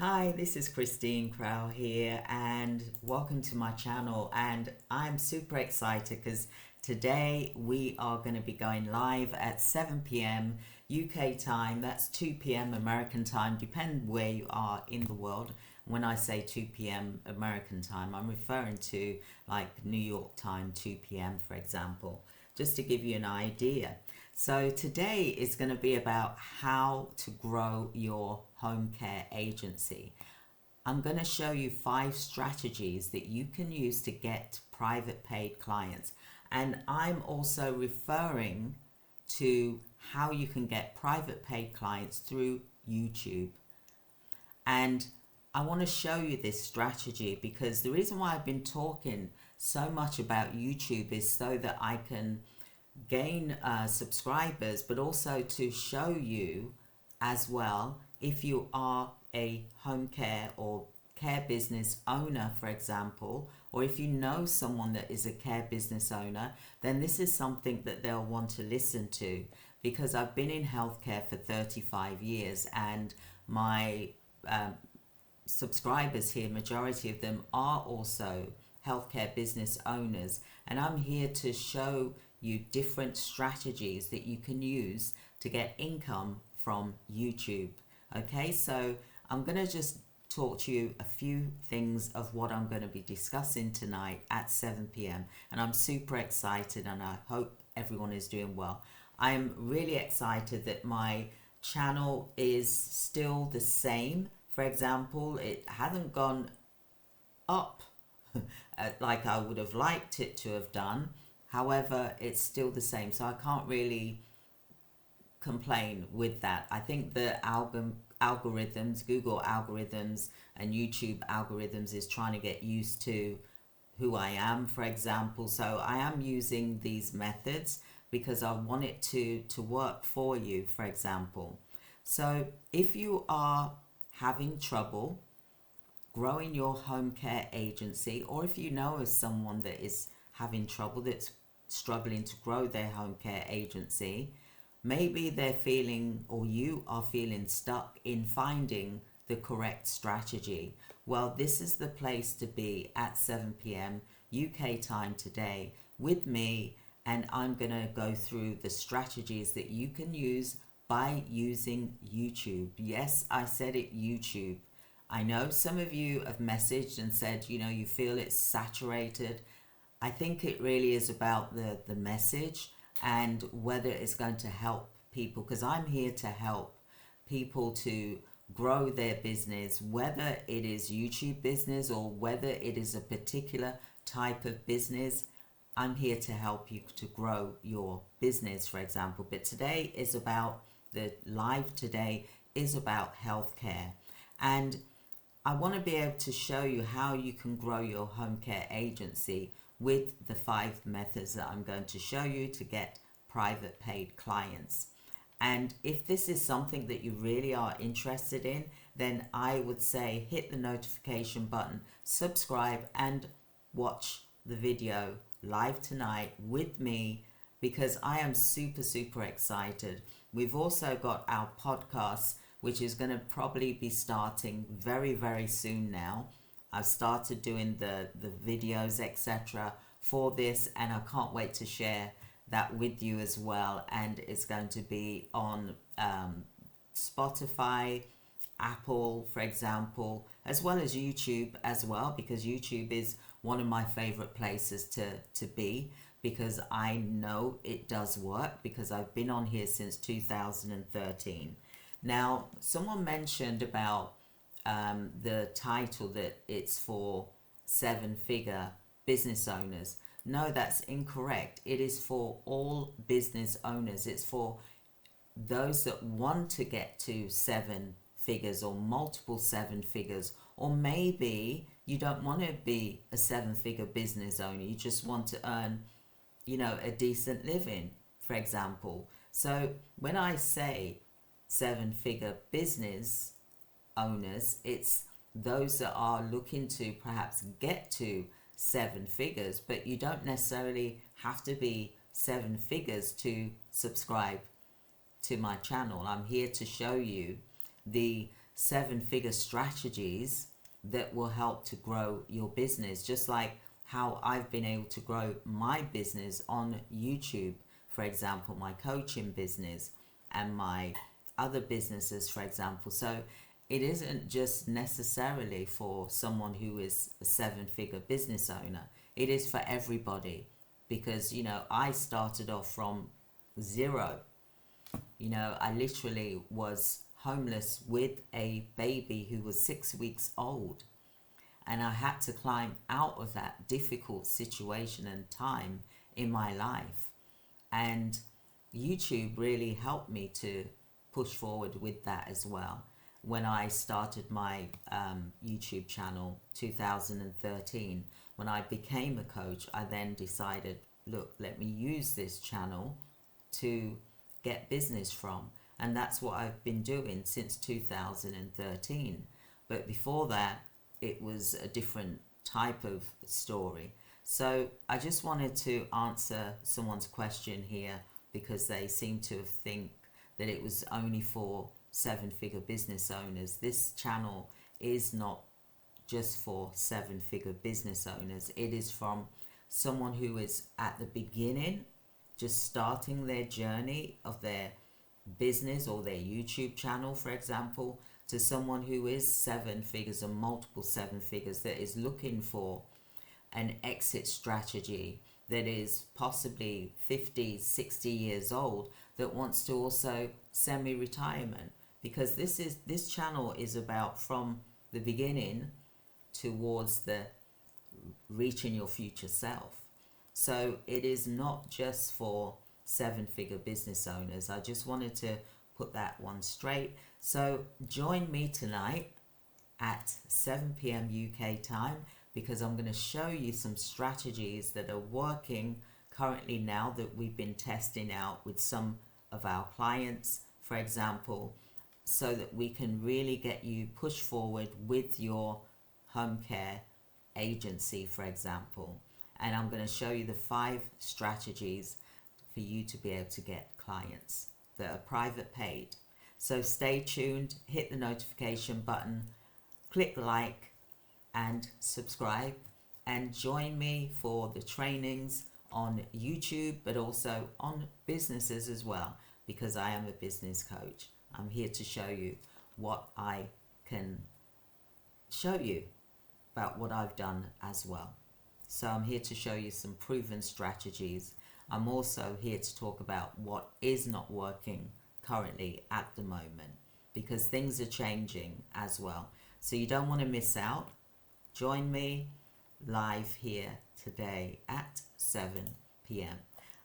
Hi, this is Christine Crow here, and welcome to my channel. And I'm super excited because today we are going to be going live at 7 p.m. UK time. That's 2 p.m. American time, depending where you are in the world. When I say 2 p.m. American time, I'm referring to like New York time, 2 p.m. for example, just to give you an idea. So today is going to be about how to grow your home care agency. I'm going to show you 5 strategies that you can use to get private paid clients. And I'm also referring to how you can get private paid clients through YouTube. And I want to show you this strategy because the reason why I've been talking so much about YouTube is so that I can gain subscribers, but also to show you as well, if you are a home care or care business owner, for example, or if you know someone that is a care business owner, then this is something that they'll want to listen to, because I've been in healthcare for 35 years and my subscribers here, majority of them are also healthcare business owners, and I'm here to show you different strategies that you can use to get income from YouTube. Okay, so I'm going to just talk to you a few things of what I'm going to be discussing tonight at 7 p.m. and I'm super excited, and I hope everyone is doing well. I'm really excited that my channel is still the same. For example, it hasn't gone up like I would have liked it to have done. However, it's still the same, so I can't really complain with that. I think the algorithms, Google algorithms and YouTube algorithms is trying to get used to who I am, for example. So I am using these methods because I want it to work for you, for example. So if you are having trouble growing your home care agency, or if you know of someone that is having trouble, that's struggling to grow their home care agency, maybe they're feeling, or you are feeling stuck in finding the correct strategy. Well, this is the place to be at 7 p.m. UK time today with me, and I'm going to go through the strategies that you can use by using YouTube. Yes, I said it, YouTube. I know some of you have messaged and said, you feel it's saturated. I think it really is about the message and whether it's going to help people, because I'm here to help people to grow their business, whether it is YouTube business or whether it is a particular type of business. I'm here to help you to grow your business, for example. But today is about, the live today is about healthcare. And I want to be able to show you how you can grow your home care agency with the 5 methods that I'm going to show you to get private paid clients. And if this is something that you really are interested in, then I would say hit the notification button, subscribe, and watch the video live tonight with me, because I am super excited. We've also got our podcast, which is going to probably be starting very soon now. I've started doing the videos, etc. for this, and I can't wait to share that with you as well. And it's going to be on Spotify, Apple, for example, as well as YouTube as well, because YouTube is one of my favorite places to be, because I know it does work, because I've been on here since 2013. Now, someone mentioned about the title, that it's for 7-figure business owners. No, that's incorrect. It is for all business owners. It's for those that want to get to 7 figures or multiple 7 figures, or maybe you don't want to be a 7-figure business owner. You just want to earn, a decent living, for example. So when I say 7-figure business owners, it's those that are looking to perhaps get to 7 figures, but you don't necessarily have to be 7 figures to subscribe to my channel. I'm here to show you the 7-figure strategies that will help to grow your business, just like how I've been able to grow my business on YouTube, for example, my coaching business and my other businesses, for example. So it isn't just necessarily for someone who is a 7-figure business owner. It is for everybody, because I started off from zero. I literally was homeless with a baby who was 6 weeks old, and I had to climb out of that difficult situation and time in my life. And YouTube really helped me to push forward with that as well. When I started my YouTube channel 2013, when I became a coach, I then decided, look, let me use this channel to get business from. And that's what I've been doing since 2013. But before that, it was a different type of story. So I just wanted to answer someone's question here, because they seem to think that it was only for 7-figure business owners. This channel is not just for 7-figure business owners. It is from someone who is at the beginning, just starting their journey of their business or their YouTube channel, for example, to someone who is 7 figures or multiple 7 figures, that is looking for an exit strategy, that is possibly 50, 60 years old, that wants to also semi-retirement. Because this channel is about from the beginning towards the reaching your future self. So it is not just for 7-figure business owners. I just wanted to put that one straight. So join me tonight at 7 p.m. UK time, because I'm going to show you some strategies that are working currently now, that we've been testing out with some of our clients, for example, so that we can really get you pushed forward with your home care agency, for example. And I'm going to show you the 5 strategies for you to be able to get clients that are private paid. So stay tuned, hit the notification button, click like and subscribe, and join me for the trainings on YouTube, but also on businesses as well, because I am a business coach. I'm here to show you what I can show you about what I've done as well. So I'm here to show you some proven strategies. I'm also here to talk about what is not working currently at the moment, because things are changing as well. So you don't want to miss out. Join me live here today at 7 p.m.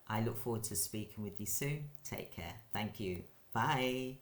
I look forward to speaking with you soon. Take care. Thank you. Bye.